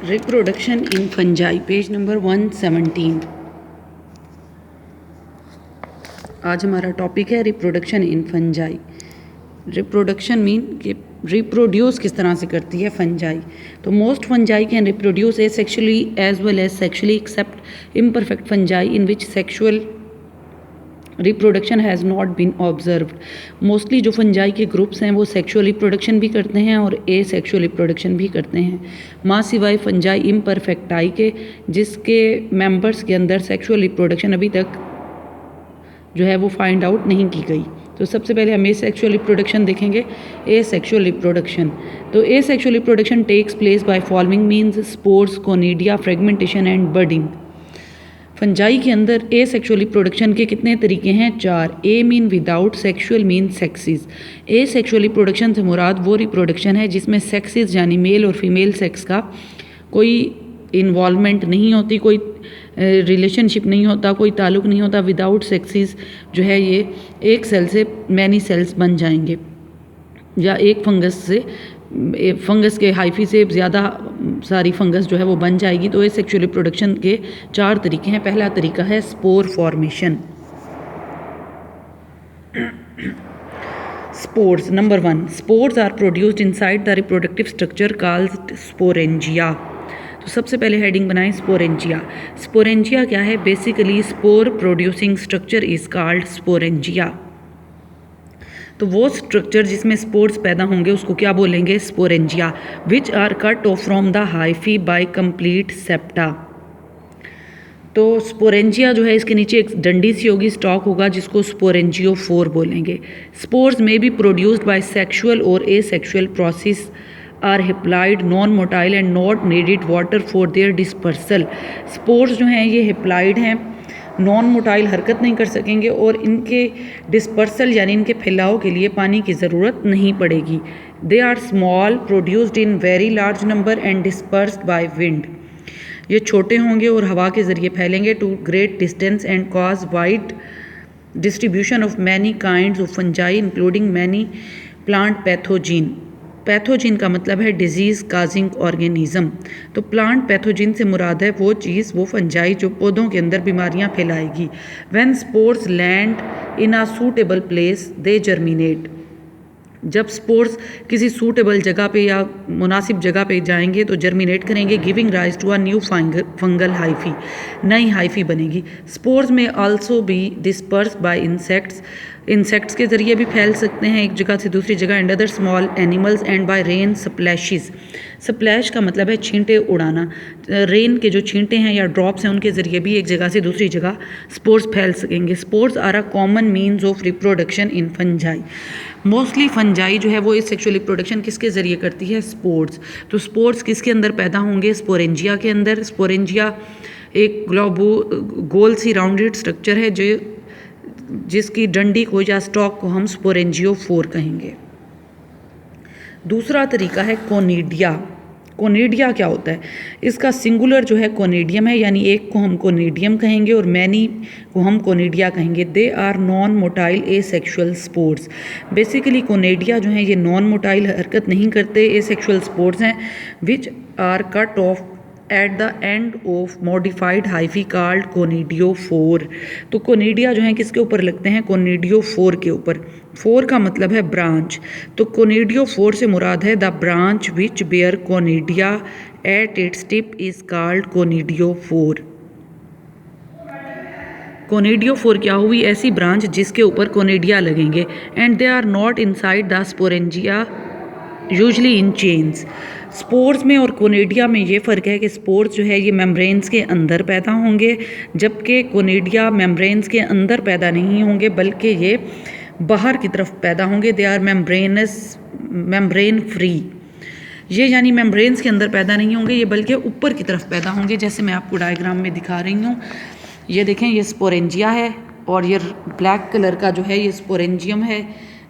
Reproduction in fungi, page number 117। आज हमारा topic है reproduction in fungi. Reproduction mean कि रिप्रोड्यूस किस तरह से करती है फंजाई। तो most fungi can reproduce asexually as well as sexually except imperfect fungi in which sexual reproduction has not been observed. Mostly जो फंजाई के ग्रुप्स हैं वो सेक्सुअल रिप्रोडक्शन भी करते हैं और ए सेक्सुअल रिप्रोडक्शन भी करते हैं, माँ सिवाय फंजाई इम्परफेक्टाई के, जिसके मेंबर्स के अंदर सेक्सुअल रिप्रोडक्शन अभी तक जो है वो फाइंड आउट नहीं की गई। तो सबसे पहले हम ए सेक्सुअल रिप्रोडक्शन देखेंगे। ए सेक्सुअल रिप्रोडक्शन, तो asexual reproduction takes place by following means spores, conidia, fragmentation and budding. Fungi के अंदर ए सेक्सुअल रिप्रोडक्शन के कितने तरीके हैं? 4। A mean without, sexual mean sexes. Asexual reproduction से मुराद वो रिप्रोडक्शन है जिसमें सेक्सिस यानी मेल और फीमेल सेक्स का कोई इन्वॉल्वमेंट नहीं होती, कोई रिलेशनशिप नहीं होता, कोई ताल्लुक़ नहीं होता। विदाउट सेक्सिस जो है ये एक सेल से मैनी सेल्स बन जाएंगे, या एक फंगस के हाइफी से ज़्यादा सारी फंगस जो है वो बन जाएगी। तो ये सेक्सुअल रिप्रोडक्शन के 4 तरीके हैं। पहला तरीका है spore formation. Spores, number 1, spores are produced inside the reproductive structure called sporangia. तो सबसे पहले हेडिंग बनाएं स्पोरेंजिया। स्पोरेंजिया क्या है? Basically spore producing structure is called sporangia. तो वो स्ट्रक्चर जिसमें स्पोर्स पैदा होंगे उसको क्या बोलेंगे? Sporangia. Which are cut off from the hyphae by complete septa. तो स्पोरेंजिया जो है इसके नीचे एक डंडी सी होगी, स्टॉक होगा, जिसको स्पोरेंजियोफोर बोलेंगे। Spores may be produced by sexual और asexual process are haploid, non motile and not needed water for their dispersal. Spores जो हैं ये हिप्लाइड हैं, नॉन मोटाइल, हरकत नहीं कर सकेंगे और इनके डिस्पर्सल यानी इनके फैलाव के लिए पानी की ज़रूरत नहीं पड़ेगी। They are small, produced in very large number and dispersed by wind. ये छोटे होंगे और हवा के ज़रिए फैलेंगे to great distance and cause wide distribution of many kinds of fungi including many plant pathogen. Pathogen का मतलब है डिजीज़ काजिंग ऑर्गेनिज्म। तो प्लांट पैथोजिन से मुराद है वो चीज़, वो फंजाई जो पौधों के अंदर बीमारियां फैलाएगी। When spores land in a suitable place they germinate. जब स्पोर्स किसी सूटेबल जगह पे या मुनासिब जगह पे जाएंगे तो जर्मिनेट करेंगे, giving rise to a new fungal hyphae, नई हाइफी बनेगी। Spores may also be disperse by insects के ज़रिए भी फैल सकते हैं एक जगह से दूसरी जगह, and other small animals and by rain splashes. Splash का मतलब है छींटे उड़ाना। रेन के जो छींटे हैं या ड्रॉप्स हैं उनके ज़रिए भी एक जगह से दूसरी जगह स्पोर्स फैल सकेंगे। Spores are a common means of reproduction in fungi. Mostly fungi जो है वो इस सेक्सुअल रिप्रोडक्शन किसके ज़रिए करती है? स्पोर्स। तो स्पोर्स किसके अंदर पैदा होंगे? स्पोरेंजिया के अंदर। स्पोरेंजिया एक गोल सी राउंडेड स्ट्रक्चर है जिसकी डंडी को या स्टॉक को हम स्पोरेंजियोफोर कहेंगे। दूसरा तरीका है कोनिडिया। कोनिडिया क्या होता है? इसका सिंगुलर जो है कोनिडियम है, यानी एक को हम कोनिडियम कहेंगे और मैनी को हम कोनिडिया कहेंगे। They are non motile asexual spores. Basically conidia जो है ये नॉन मोटाइल, हरकत नहीं करते, एसेक्सुअल स्पोर्स हैं which are cut off at the end of modified hyphae called conidiophore. तो कोनिडिया जो है किसके ऊपर लगते हैं? कोनिडियोफोर के ऊपर। फोर का मतलब है ब्रांच, तो कोनिडियोफोर से मुराद है the branch which bear conidia at its tip is called conidiophore. Conidiophore क्या हुई? ऐसी ब्रांच जिसके ऊपर कोनिडिया लगेंगे। And they are not inside the sporangia usually in chains. Spores में और कोनिडिया में ये फ़र्क है कि स्पोर्स जो है ये मेम्ब्रेन्स के अंदर पैदा होंगे, जबकि कोनिडिया मेम्ब्रेन्स के अंदर पैदा नहीं होंगे बल्कि ये बाहर की तरफ पैदा होंगे। They are membrane free. ये यानी मेम्ब्रेन्स के अंदर पैदा नहीं होंगे, ये बल्कि ऊपर की तरफ पैदा होंगे, जैसे मैं आपको डायग्राम में दिखा रही हूँ। ये देखें, ये स्पोरेंजिया है और ये ब्लैक कलर का जो है ये स्पोरेंजियम है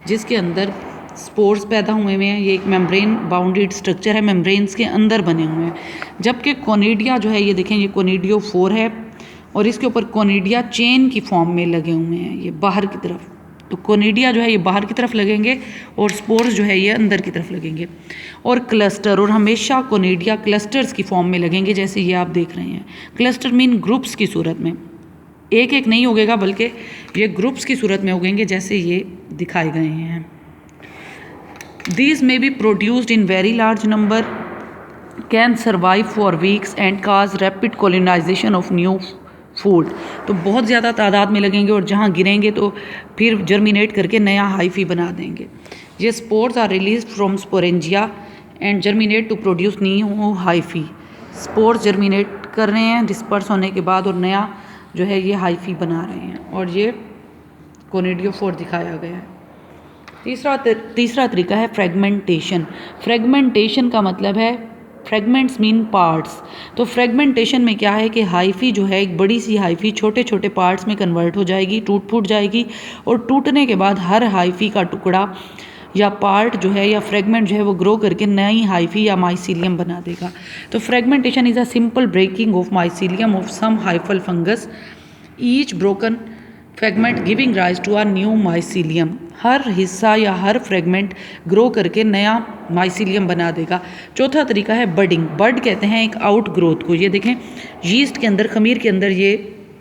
जिसके अंदर स्पोर्स पैदा हुए हैं। ये एक मेम्ब्रेन बाउंडेड स्ट्रक्चर है, मेम्ब्रेन्स के अंदर बने हुए हैं। जबकि कोनिडिया जो है ये देखें, ये कोनिडियोफोर है और इसके ऊपर कोनिडिया चेन की फॉर्म में लगे हुए हैं, ये बाहर की तरफ। तो कोनिडिया जो है ये बाहर की तरफ लगेंगे और स्पोर्स जो है ये अंदर की तरफ लगेंगे। और क्लस्टर, और हमेशा कोनिडिया क्लस्टर्स की फॉर्म में लगेंगे, जैसे ये आप देख रहे हैं। क्लस्टर मीन ग्रुप्स की सूरत में, एक एक नहीं उगेगा बल्कि ये ग्रुप्स की सूरत में उगेंगे, जैसे ये दिखाए गए हैं। These may be produced in very large number, can survive for weeks and cause rapid colonization of new food। तो बहुत ज़्यादा तादाद में लगेंगे और जहाँ गिरेंगे तो फिर जर्मिनेट करके नया हाइफी बना देंगे। ये spores are release from sporangia and germinate to produce new hyphae. Spores germinate कर रहे हैं डिस्पर्स होने के बाद और नया जो है ये हाइफी बना रहे हैं, और ये कोनिडियोफोर दिखाया गया है। तीसरा तरीका है फ्रेगमेंटेशन। फ्रेगमेंटेशन का मतलब है, फ्रेगमेंट्स मीन पार्ट्स। तो फ्रेगमेंटेशन में क्या है कि हाइफी जो है, एक बड़ी सी हाइफी छोटे छोटे पार्ट्स में कन्वर्ट हो जाएगी, टूट फूट जाएगी, और टूटने के बाद हर हाइफी का टुकड़ा या पार्ट जो है या फ्रेगमेंट जो है वो ग्रो करके नई हाइफी या माइसीलियम बना देगा। तो fragmentation is a simple breaking off mycelium of some hyphal fungus, each broken fragment giving rise to a new mycelium. हर हिस्सा या हर फ्रेगमेंट ग्रो करके नया माइसीलियम बना देगा। चौथा तरीका है बडिंग। बड कहते हैं एक आउट ग्रोथ को। ये देखें, यीस्ट के अंदर, खमीर के अंदर ये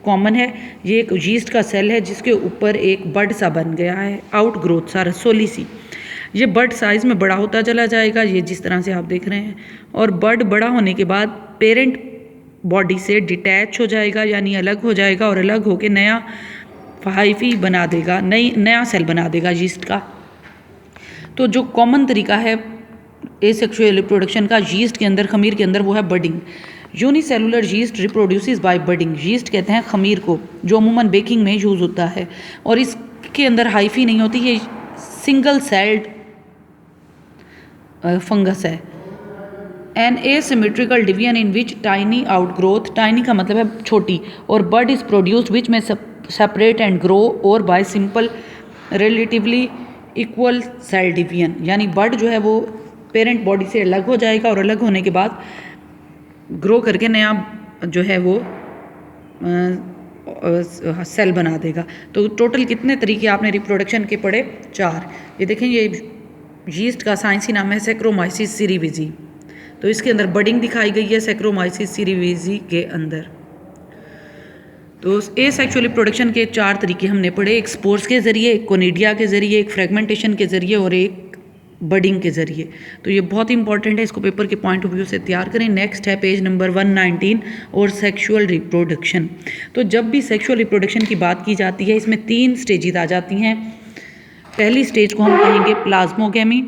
कॉमन है, ये एक यीस्ट का सेल है जिसके ऊपर एक बड सा बन गया है, आउट ग्रोथ सा, रसोली सी। ये बड साइज़ में बड़ा होता चला जाएगा, ये जिस तरह से आप देख रहे हैं, और बड बड़ा होने के बाद पेरेंट बॉडी से डिटैच हो जाएगा, यानी अलग हो जाएगा, और अलग होकर नया हाइफी बना देगा, नया सेल बना देगा यीस्ट का। तो जो कॉमन तरीका है एसेक्सुअल रिप्रोडक्शन का यीस्ट के अंदर, खमीर के अंदर, वो है budding. Unicellular yeast reproduces by budding. Yeast कहते हैं खमीर को, जो अमूमन बेकिंग में यूज़ होता है, और इसके अंदर हाइफी नहीं होती, ये सिंगल सेल्ड फंगस है। An asymmetrical division in which tiny outgrowth, tiny का मतलब है छोटी, और बड is produced which may separate and grow और by simple relatively equal cell division. यानी बड जो है वो पेरेंट बॉडी से अलग हो जाएगा, और अलग होने के बाद ग्रो करके नया जो है वो सेल बना देगा। तो टोटल कितने तरीके आपने रिप्रोडक्शन के पढ़े? 4। ये देखें, ये यीस्ट का साइंसी नाम है सैक्रोमाइसिस सीरीविजी। तो इसके अंदर बडिंग दिखाई गई है सैक्रोमाइसिस सीरीविजी के अंदर। तो एसेक्सुअल रिप्रोडक्शन के 4 तरीके हमने पढ़े, एक स्पोर्स के ज़रिए, एक कोनिडिया के ज़रिए, एक फ्रेगमेंटेशन के ज़रिए, और एक बडिंग के ज़रिए। तो ये बहुत इंपॉर्टेंट है, इसको पेपर के पॉइंट ऑफ व्यू से तैयार करें। नेक्स्ट है पेज नंबर 119 और सेक्सुअल रिप्रोडक्शन। तो जब भी सेक्सुअल रिप्रोडक्शन की बात की जाती है, इसमें 3 स्टेजेस आ जाती हैं। पहली स्टेज को हम कहेंगे प्लाज्मोगेमी,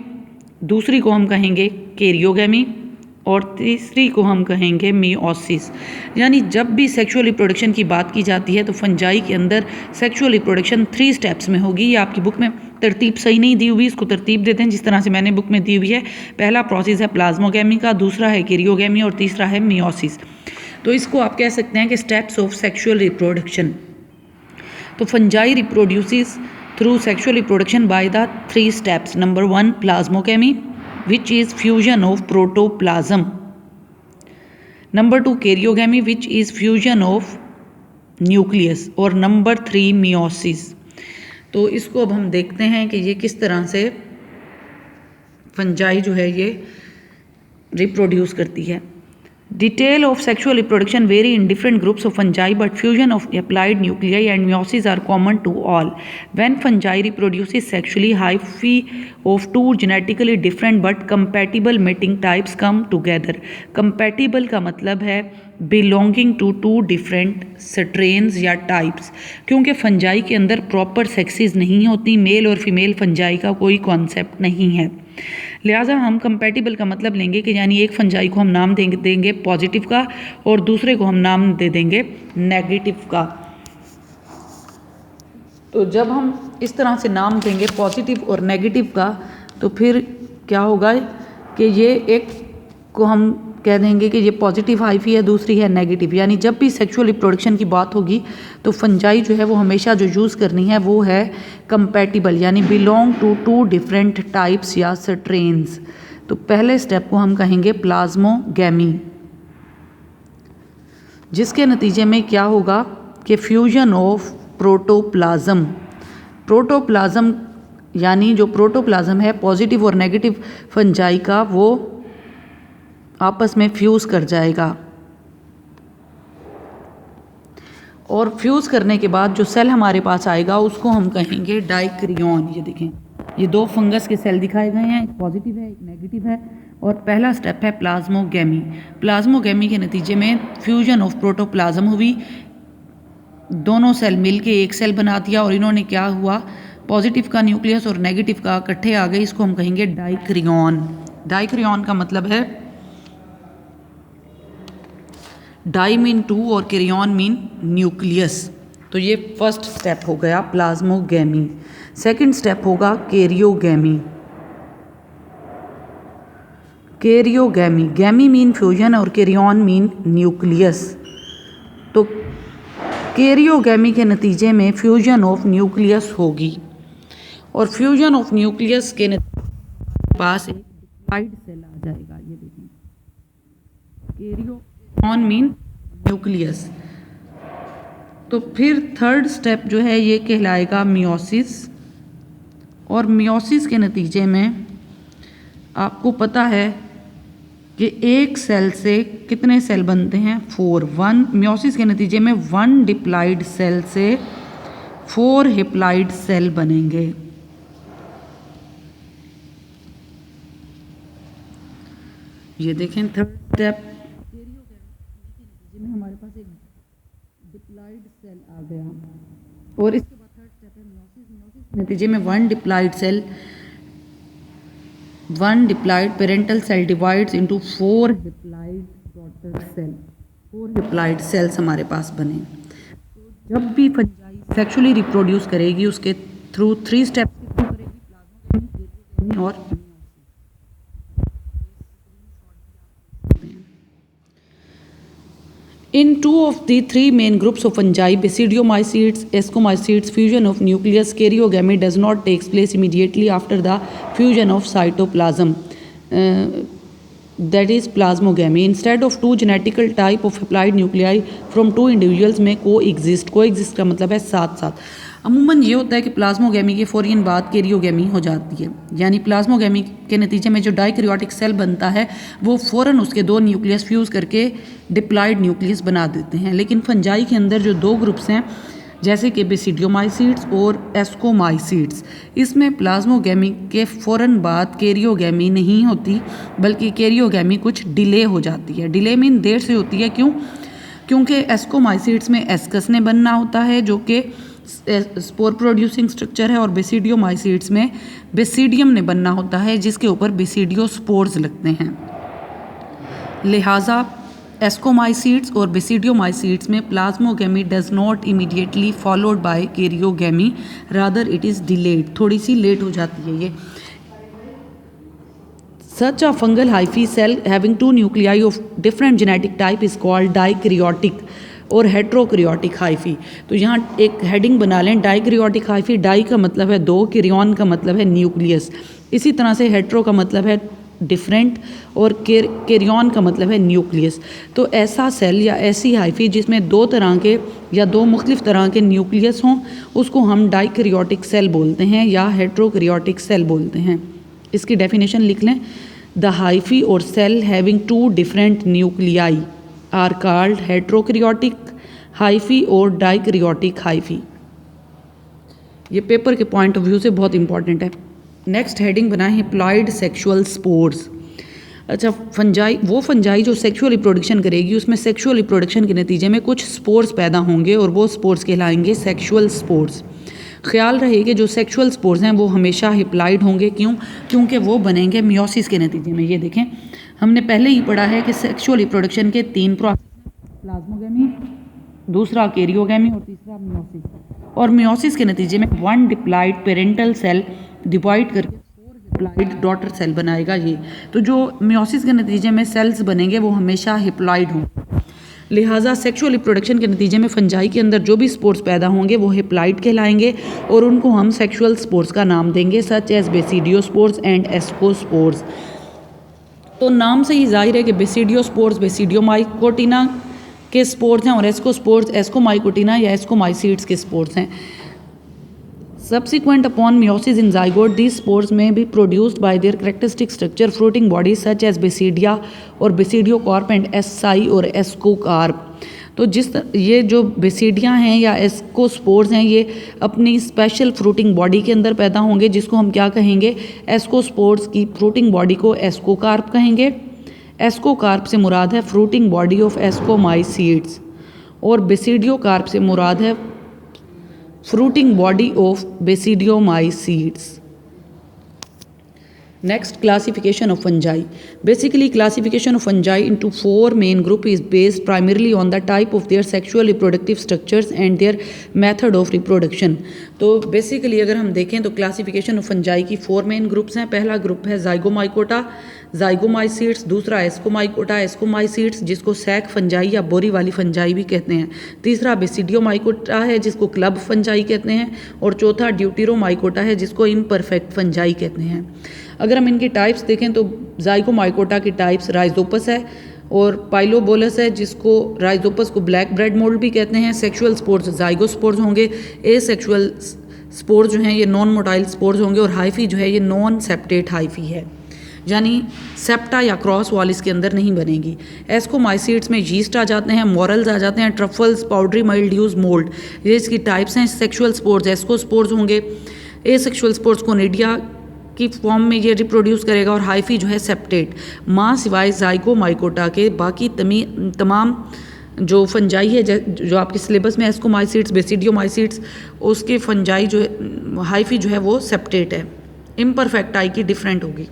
दूसरी को हम कहेंगे कैरियोगेमी, और तीसरी को हम कहेंगे मियोसिस। यानी जब भी सेक्सुअल रिप्रोडक्शन की बात की जाती है तो फंजाई के अंदर सेक्सुअल रिप्रोडक्शन 3 स्टेप्स में होगी। ये आपकी बुक में तरतीब सही नहीं दी हुई, इसको तरतीब देते हैं जिस तरह से मैंने बुक में दी हुई है। पहला प्रोसेस है प्लाज्मोगेमी का, दूसरा है कैरियोगेमी, और तीसरा है मियोसिस। तो इसको आप कह सकते हैं कि स्टेप्स ऑफ सेक्सुअल रिप्रोडक्शन। तो fungi reproduces through sexual reproduction by the 3 steps. Number 1 plasmogamy, which is fusion of protoplasm. Number 2 karyogamy, which is fusion of nucleus, और नंबर 3 meiosis। तो इसको अब हम देखते हैं कि ये किस तरह से फंजाई जो है ये रिप्रोड्यूस करती है। Detail of sexual reproduction vary in different groups of fungi, but fusion of applied nuclei and meiosis are common to all. When fungi reproduces sexually, hyphae of 2 genetically different but compatible mating types come together. Compatible का मतलब है belonging to 2 different strains या types। क्योंकि fungi के अंदर proper sexes नहीं होती, mail और फीमेल फंजाई का कोई कॉन्सेप्ट नहीं है, लिहाजा हम कंपैटिबल का मतलब लेंगे कि यानी एक फंजाई को हम नाम देंगे पॉजिटिव का और दूसरे को हम नाम दे देंगे नेगेटिव का। तो जब हम इस तरह से नाम देंगे पॉजिटिव और नेगेटिव का, तो फिर क्या होगा कि ये एक को हम कह देंगे कि ये पॉजिटिव हाइफी है, दूसरी है नेगेटिव। यानी जब भी सेक्सुअल रिप्रोडक्शन की बात होगी तो फंजाई जो है वो हमेशा जो यूज़ करनी है वो है कंपैटिबल, यानी बिलोंग टू 2 डिफरेंट टाइप्स या स्ट्रेन्स। तो पहले स्टेप को हम कहेंगे प्लाज्मोगेमी, जिसके नतीजे में क्या होगा कि फ्यूजन ऑफ प्रोटोप्लाज्म, प्रोटोप्लाज्म यानी जो प्रोटोप्लाज्म है पॉजिटिव और नेगेटिव फंजाई का वो आपस में फ्यूज़ कर जाएगा और फ्यूज़ करने के बाद जो सेल हमारे पास आएगा उसको हम कहेंगे डाइक्रियन। ये देखें, ये दो फंगस के सेल दिखाए गए हैं, एक पॉजिटिव है एक नेगेटिव है। और पहला स्टेप है प्लाज्मोगेमी। प्लाज्मोगेमी के नतीजे में फ्यूजन ऑफ प्रोटोप्लाज्म हुई, दोनों सेल मिलके एक सेल बना दिया और इन्होंने क्या हुआ, पॉजिटिव का न्यूक्लियस और नेगेटिव का इकट्ठे आ गए, इसको हम कहेंगे डाइक्रियन। डाइक्रियन का मतलब है डाई मीन टू और कैरियन मीन न्यूक्लियस। तो ये फर्स्ट स्टेप हो गया प्लाज्मोगेमी। सेकंड स्टेप होगा कैरियोगेमी। कैरियोगेमी, गैमी मीन फ्यूजन और कैरियन मीन न्यूक्लियस। तो कैरियोगेमी के नतीजे में फ्यूजन ऑफ न्यूक्लियस होगी और फ्यूजन ऑफ न्यूक्लियस के पास एक डिप्लॉइड सेल आ जाएगा। ये देखें, कैरियोगेन मीन न्यूक्लियस। तो फिर थर्ड स्टेप जो है ये कहलाएगा मियोसिस। और मियोसिस के नतीजे में आपको पता है कि एक सेल से कितने सेल बनते हैं, 4। मियोसिस के नतीजे में 1 डिप्लॉइड सेल से 4 हैप्लॉइड सेल बनेंगे। ये देखें थर्ड स्टेप में हमारे पास एक डिप्लॉइड सेल आ गया और इसके बाद थर्ड स्टेप है मियोसिस। मियोसिस के नतीजे में 1 diploid cell, 1 diploid parental cell divides into 4 haploid daughter cell. 4 haploid cells हमारे पास बने। जब भी फंजाई सेक्सुअली रिप्रोड्यूस करेगी उसके थ्रू 3 स्टेप्स के थ्रू करेगी, प्लाज्मोगेमी और In 2 of the 3 main groups of fungi, basidiomycetes, ascomycetes, fusion of nucleus karyogamy does not take place immediately after the fusion of cytoplasm, that is plasmogamy. Instead of 2 genetical type of haploid nuclei from 2 individuals may coexist. Coexist का मतलब है साथ साथ। अमूमन ये होता है कि प्लाज्मोगेमी के फौरन बाद कैरियोगेमी हो जाती है, यानी प्लाज्मोगेमी के नतीजे में जो डाइकैरियोटिक सेल बनता है वो फ़ौरन उसके 2 न्यूक्लियस फ्यूज़ करके डिप्लॉइड न्यूक्लियस बना देते हैं। लेकिन फंजाई के अंदर जो 2 ग्रुप्स हैं जैसे कि बेसिडियोमाइसीट्स और एस्कोमाइसीट्स, इसमें प्लाज्मोगेमी के फ़ौरन बाद कैरियोगेमी नहीं होती बल्कि कैरियोगेमी कुछ डिले हो जाती है। डिले मीन देर से होती है। क्यों? क्योंकि एस्कोमाइसीट्स में एस्कस ने बनना होता है जो कि स्पोर प्रोड्यूसिंग स्ट्रक्चर है और बेसिडियोमाइसीट्स में बेसिडियम ने बनना होता है जिसके ऊपर बेसिडियोस्पोर्स लगते हैं। लिहाजा एस्कोमाइसीट्स और बेसिडियोमाइसीट्स में plasmogamy does not immediately followed by karyogamy, rather it is delayed, थोड़ी सी लेट हो जाती है ये। Such a fungal hyphae cell having 2 nuclei of different genetic type is called dikaryotic और हेट्रोकैरियोटिक हाइफी। तो यहाँ एक हेडिंग बना लें, डाइकैरियोटिक हाइफी। डाई का मतलब है 2, कैरियन का मतलब है न्यूक्लियस। इसी तरह से हेट्रो का मतलब है डिफरेंट और कैरियन का मतलब है न्यूक्लियस। तो ऐसा सेल या ऐसी हाइफी जिसमें 2 तरह के या 2 मुख्तलिफ तरह के न्यूक्लियस हों उसको हम डाइकैरियोटिक सेल बोलते हैं या हेट्रोकैरियोटिक सेल बोलते हैं। इसकी डेफिनेशन लिख लें, द हाइफी और cell having 2 different nuclei are called heterokaryotic hyphae और डाइकैरियोटिक हाइफी। ये पेपर के पॉइंट ऑफ व्यू से बहुत इंपॉर्टेंट है। नेक्स्ट हेडिंग बनाए हैप्लॉइड सेक्सुअल स्पोर्स। अच्छा, फंजाई वो फंजाई जो सेक्सुअल रिप्रोडक्शन करेगी उसमें सेक्सुअल रिप्रोडक्शन के नतीजे में कुछ स्पोर्स पैदा होंगे और वो स्पोर्स कहलाएंगे सेक्सुअल स्पोर्स। ख्याल रहे कि जो सेक्सुअल स्पोर्स हैं वो हमेशा हैप्लॉइड होंगे। क्यों? क्योंकि वो बनेंगे मियोसिस के नतीजे में। ये देखें, हमने पहले ही पढ़ा है कि सेक्सुअल रिप्रोडक्शन के 3 प्रोसेस, प्लाज्मोगेमी, दूसरा कैरियोगेमी और तीसरा मियोसिस। और मियोसिस के नतीजे में 1 डिप्लॉइड पेरेंटल सेल डिवाइड करके 4 डिप्लॉइड डॉटर सेल बनाएगा ये। तो जो मियोसिस के नतीजे में सेल्स बनेंगे वो हमेशा हैप्लॉइड होंगे। लिहाजा सेक्सुअल रिप्रोडक्शन के नतीजे में फंजाई के अंदर जो भी स्पोर्स पैदा होंगे वो हैप्लॉइड कहलाएंगे और उनको हम सेक्सुअल स्पोर्स का नाम देंगे, such as basidiospores and ascospores. तो नाम से ही जाहिर है कि बेसिडियोस्पोर्स बेसिडियोमाइकोटिना के स्पोर्स हैं और एस्कोस्पोर्स एस्कोमाइकोटिना या एस्कोमाइसीट्स के स्पोर्स हैं। Subsequent upon meiosis in zygote, these spores may be produced by their characteristic structure fruiting bodies such as basidia or basidiocarp and asci और ascocarp। तो ये जो बेसिडियाँ हैं या एस्कोस्पोर्स हैं, ये अपनी स्पेशल फ्रूटिंग बॉडी के अंदर पैदा होंगे, जिसको हम क्या कहेंगे, एस्कोस्पोर्स की फ्रूटिंग बॉडी को एस्कोकार्प कहेंगे। एस्कोकार्प से मुराद है फ्रूटिंग बॉडी ऑफ एस्कोमाइसीड्स और बेसिडियोकार्प से मुराद है fruiting body of basidiomycetes। Next, classification of fungi. Basically, classification of fungi into 4 main groups is based primarily on the type of their sexual reproductive structures and their method of reproduction। तो basically अगर हम देखें तो classification of fungi की 4 main groups हैं। पहला group है Zygomycota, जाइगोमाइसीड्स। दूसरा एस्कोमाइकोटा, एस्कोमाइसीड्स जिसको सैक फंजाई या बोरी वाली फंजाई भी कहते हैं। तीसरा बेसिडियोमाइकोटा है जिसको क्लब फंजाई कहते हैं। और चौथा ड्यूटेरोमाइकोटा है जिसको इम्परफेक्ट फंजाई कहते हैं। अगर हम इनकी टाइप्स देखें तो जाइगोमाइकोटा की टाइप्स राइजोपस है और पाइलोबोलस है जिसको राइजोपस को ब्लैक ब्रेड मोल्ड भी कहते हैं। सेक्सुअल स्पोर्स जाइगोस्पोर्स होंगे। एसेक्सुअल स्पोर्स जो हैं ये नॉन मोटाइल स्पोर्स होंगे। और हाइफी जो है ये नॉन सेप्टेट हाइफी है, यानी सेप्टा या क्रॉस वॉल इसके अंदर नहीं बनेगी। एस्कोमाइसीड्स में यीस्ट आ जाते हैं, मॉरल्स आ जाते हैं, ट्रफल्स, पाउडरी माइल्ड्यूज, मोल्ड, ये इसकी टाइप्स हैं। सेक्सुअल स्पोर्स एस्कोस्पोर्स होंगे। एसेक्सुअल स्पोर्स कोनिडिया की फॉर्म में ये रिप्रोड्यूस करेगा। और हाइफी जो है सेप्टेट। माँ सिवाय जाइगोमाइकोटा के बाकी तमाम जो फंजाई है जो आपके सिलेबस में एस्कोमाइसीड्स, बेसिडियोमाइसीड्स, उसके फंजाई जो है हाइफी जो है वो सेप्टेट है। इम्परफेक्ट आई की डिफरेंट होगी।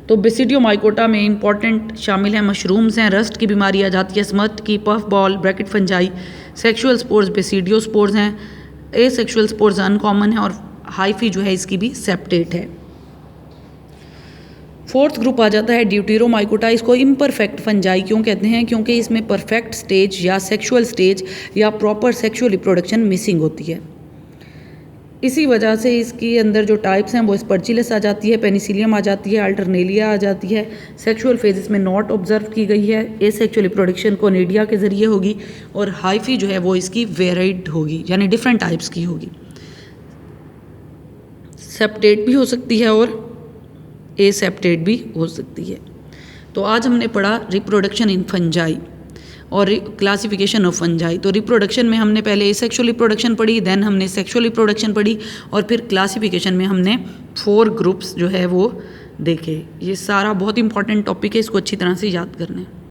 तो बेसिडियोमाइकोटा में इंपॉर्टेंट शामिल हैं मशरूम्स हैं, रस्ट की बीमारी आ जाती है, स्मट की, puff ball, bracket fungi. Sexual spores basidiospores हैं। एसेक्सुअल स्पोर्स अनकॉमन है और हाइफी जो है इसकी भी सेप्टेट है। फोर्थ ग्रुप आ जाता है ड्यूटेरोमाइकोटा। इसको इम्परफेक्ट फंजाई क्यों कहते हैं? क्योंकि इसमें परफेक्ट स्टेज या सेक्सुअल स्टेज या प्रॉपर सेक्सुअल रिप्रोडक्शन मिसिंग होती है। इसी वजह से इसके अंदर जो टाइप्स हैं वो स्पर्चिलस आ जाती है, पेनिसिलियम आ जाती है, अल्टरनेलिया आ जाती है। सेक्सुअल फेजेस में नॉट ऑब्जर्व की गई है। एसेक्सुअल रिप्रोडक्शन कोनिडिया के ज़रिए होगी। और हाइफी जो है वो इसकी वेराइड होगी, यानी डिफरेंट टाइप्स की होगी। सेप्टेट भी हो सकती है और एसेप्टेट भी हो सकती है। तो आज हमने पढ़ा रिप्रोडक्शन इन फंजाई और क्लासिफिकेशन ऑफ फंजाई। तो रिप्रोडक्शन में हमने पहले एसेक्सुअल रिप्रोडक्शन पढ़ी, देन हमने सेक्सुअल रिप्रोडक्शन पढ़ी और फिर क्लासिफिकेशन में हमने 4 ग्रुप्स जो है वो देखे। ये सारा बहुत इंपॉर्टेंट टॉपिक है, इसको अच्छी तरह से याद करना है।